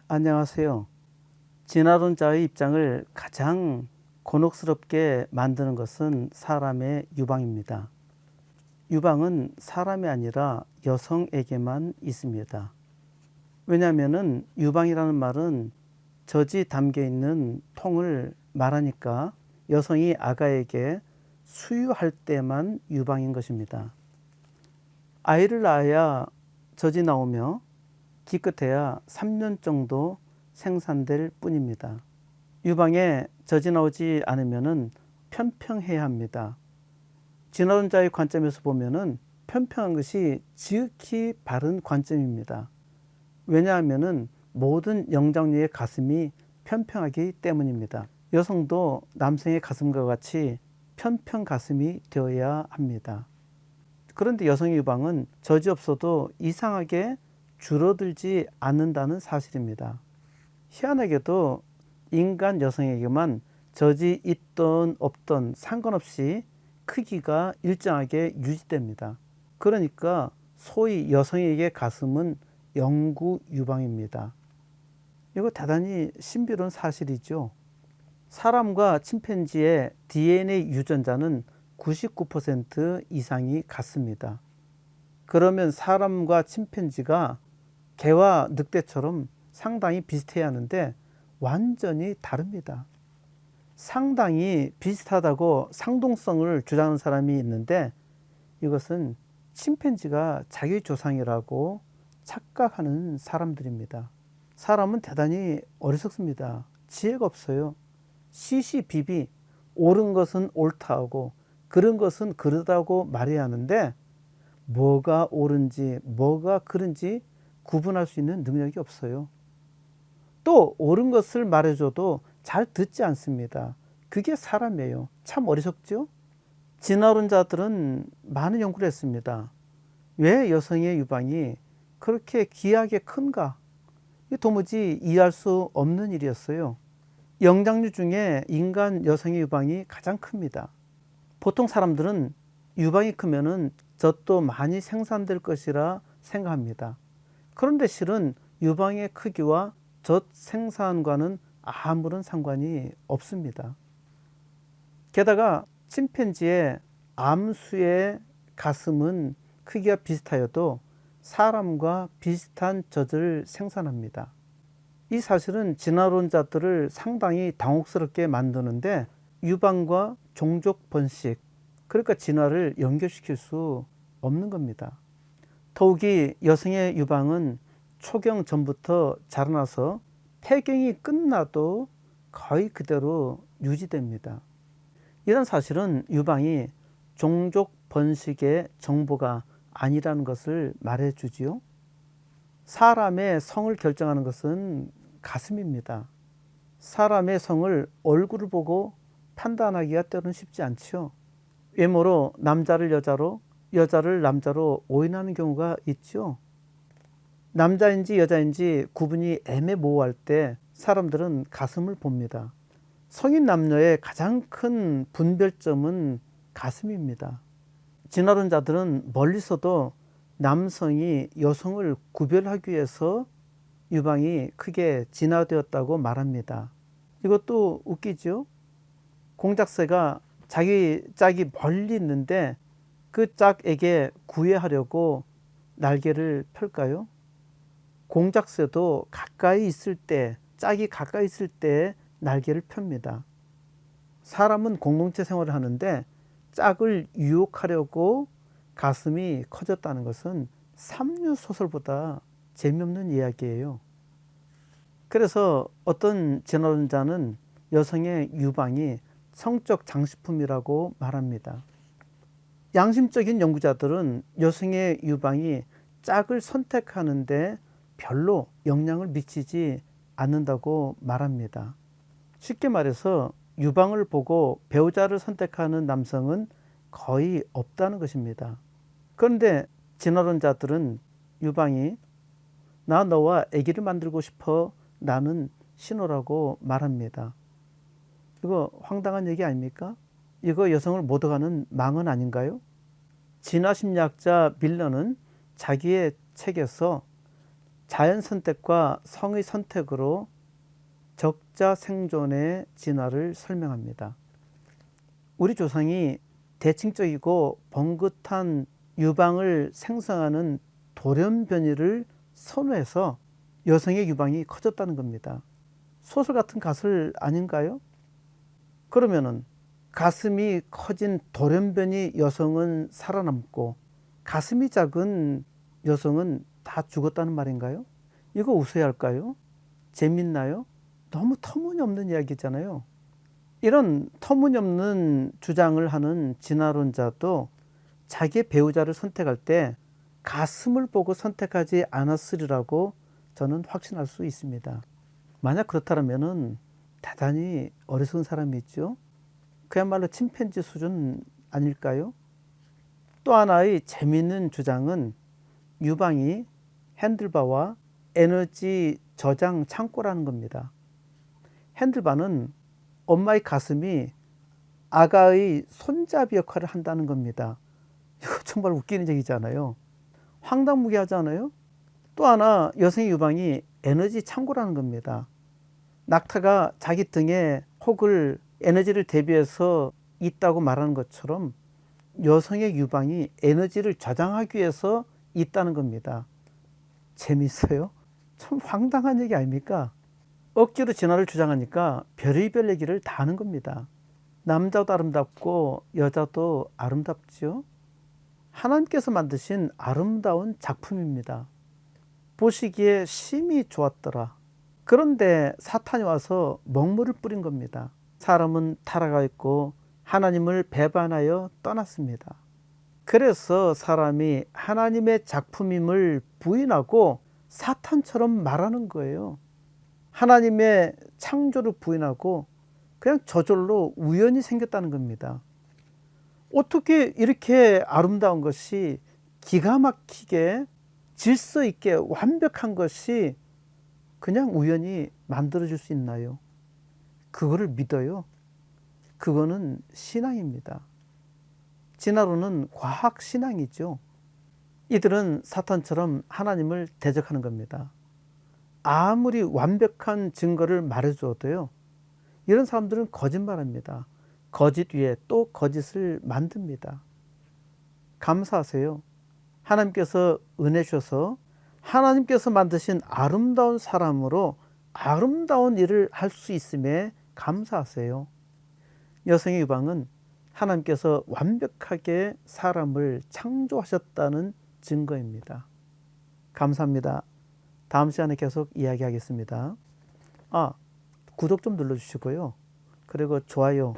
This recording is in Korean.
안녕하세요. 진화론자의 입장을 가장 곤혹스럽게 만드는 것은 사람의 유방입니다. 유방은 사람이 아니라 여성에게만 있습니다. 왜냐하면 유방이라는 말은 젖이 담겨 있는 통을 말하니까 여성이 아가에게 수유할 때만 유방인 것입니다. 아이를 낳아야 젖이 나오며 기껏해야 3년 정도 생산될 뿐입니다. 유방에 젖이 나오지 않으면 편평해야 합니다. 진화론자의 관점에서 보면 편평한 것이 지극히 바른 관점입니다. 왜냐하면 모든 영장류의 가슴이 편평하기 때문입니다. 여성도 남성의 가슴과 같이 편평 가슴이 되어야 합니다. 그런데 여성의 유방은 젖이 없어도 이상하게 줄어들지 않는다는 사실입니다. 희한하게도 인간 여성에게만 젖이 있던 없던 상관없이 크기가 일정하게 유지됩니다. 그러니까 소위 여성에게 가슴은 영구 유방입니다. 이거 대단히 신비로운 사실이죠. 사람과 침팬지의 DNA 유전자는 99% 이상이 같습니다. 그러면 사람과 침팬지가 개와 늑대처럼 상당히 비슷해야 하는데 완전히 다릅니다. 상당히 비슷하다고 상동성을 주장하는 사람이 있는데 이것은 침팬지가 자기 조상이라고 착각하는 사람들입니다. 사람은 대단히 어리석습니다. 지혜가 없어요. 시시비비 옳은 것은 옳다고 그른 것은 그르다고 말해야 하는데 뭐가 옳은지 뭐가 그른지 구분할 수 있는 능력이 없어요. 또 옳은 것을 말해줘도 잘 듣지 않습니다. 그게 사람이에요. 참 어리석죠? 진화론자들은 많은 연구를 했습니다. 왜 여성의 유방이 그렇게 기이하게 큰가? 도무지 이해할 수 없는 일이었어요. 영장류 중에 인간 여성의 유방이 가장 큽니다. 보통 사람들은 유방이 크면은 젖도 많이 생산될 것이라 생각합니다. 그런데 실은 유방의 크기와 젖 생산과는 아무런 상관이 없습니다. 게다가 침팬지의 암수의 가슴은 크기가 비슷하여도 사람과 비슷한 젖을 생산합니다. 이 사실은 진화론자들을 상당히 당혹스럽게 만드는데 유방과 종족 번식, 그러니까 진화를 연결시킬 수 없는 겁니다. 더욱이 여성의 유방은 초경 전부터 자라나서 폐경이 끝나도 거의 그대로 유지됩니다. 이런 사실은 유방이 종족 번식의 정보가 아니라는 것을 말해주지요. 사람의 성을 결정하는 것은 가슴입니다. 사람의 성을 얼굴을 보고 판단하기가 때로는 쉽지 않죠. 외모로 남자를 여자로, 여자를 남자로 오인하는 경우가 있죠. 남자인지 여자인지 구분이 애매모호할 때 사람들은 가슴을 봅니다. 성인 남녀의 가장 큰 분별점은 가슴입니다. 진화론자들은 멀리서도 남성이 여성을 구별하기 위해서 유방이 크게 진화되었다고 말합니다. 이것도 웃기죠? 공작새가 자기 짝이 멀리 있는데 그 짝에게 구애하려고 날개를 펼까요? 공작새도 가까이 있을 때, 짝이 가까이 있을 때 날개를 펴니다. 사람은 공동체 생활을 하는데 짝을 유혹하려고 가슴이 커졌다는 것은 삼류소설보다 재미없는 이야기예요. 그래서 어떤 진화론자는 여성의 유방이 성적 장식품이라고 말합니다. 양심적인 연구자들은 여성의 유방이 짝을 선택하는데 별로 영향을 미치지 않는다고 말합니다. 쉽게 말해서 유방을 보고 배우자를 선택하는 남성은 거의 없다는 것입니다. 그런데 진화론자들은 유방이 나 너와 아기를 만들고 싶어 라는 신호라고 말합니다. 이거 황당한 얘기 아닙니까? 이거 여성을 모독하는 망언 아닌가요? 진화심리학자 밀러는 자기의 책에서 자연 선택과 성의 선택으로 적자 생존의 진화를 설명합니다. 우리 조상이 대칭적이고 번긋한 유방을 생성하는 돌연변이를 선호해서 여성의 유방이 커졌다는 겁니다. 소설 같은 가설 아닌가요? 그러면은 가슴이 커진 돌연변이 여성은 살아남고 가슴이 작은 여성은 다 죽었다는 말인가요? 이거 웃어야 할까요? 재밌나요? 너무 터무니없는 이야기잖아요. 이런 터무니없는 주장을 하는 진화론자도 자기의 배우자를 선택할 때 가슴을 보고 선택하지 않았으리라고 저는 확신할 수 있습니다. 만약 그렇다면 대단히 어리석은 사람이 있죠. 그야말로 침팬지 수준 아닐까요? 또 하나의 재미있는 주장은 유방이 핸들바와 에너지 저장 창고라는 겁니다. 핸들바는 엄마의 가슴이 아가의 손잡이 역할을 한다는 겁니다. 이거 정말 웃기는 얘기잖아요. 황당무계하잖아요. 또 하나 여성의 유방이 에너지 창고라는 겁니다. 낙타가 자기 등에 혹을 에너지를 대비해서 있다고 말하는 것처럼 여성의 유방이 에너지를 저장하기 위해서 있다는 겁니다. 재밌어요? 참 황당한 얘기 아닙니까? 억지로 진화를 주장하니까 별의별 얘기를 다 하는 겁니다. 남자도 아름답고 여자도 아름답죠. 하나님께서 만드신 아름다운 작품입니다. 보시기에 심히 좋았더라. 그런데 사탄이 와서 먹물을 뿌린 겁니다. 사람은 타락하여 있고 하나님을 배반하여 떠났습니다. 그래서 사람이 하나님의 작품임을 부인하고 사탄처럼 말하는 거예요. 하나님의 창조를 부인하고 그냥 저절로 우연히 생겼다는 겁니다. 어떻게 이렇게 아름다운 것이 기가 막히게 질서 있게 완벽한 것이 그냥 우연히 만들어질 수 있나요? 그거를 믿어요. 그거는 신앙입니다. 진화론은 과학신앙이죠. 이들은 사탄처럼 하나님을 대적하는 겁니다. 아무리 완벽한 증거를 말해줘도요, 이런 사람들은 거짓말합니다. 거짓 위에 또 거짓을 만듭니다. 감사하세요. 하나님께서 은혜 주셔서 하나님께서 만드신 아름다운 사람으로 아름다운 일을 할 수 있음에 감사하세요. 여성의 유방은 하나님께서 완벽하게 사람을 창조하셨다는 증거입니다. 감사합니다. 다음 시간에 계속 이야기하겠습니다. 구독 좀 눌러주시고요. 그리고 좋아요,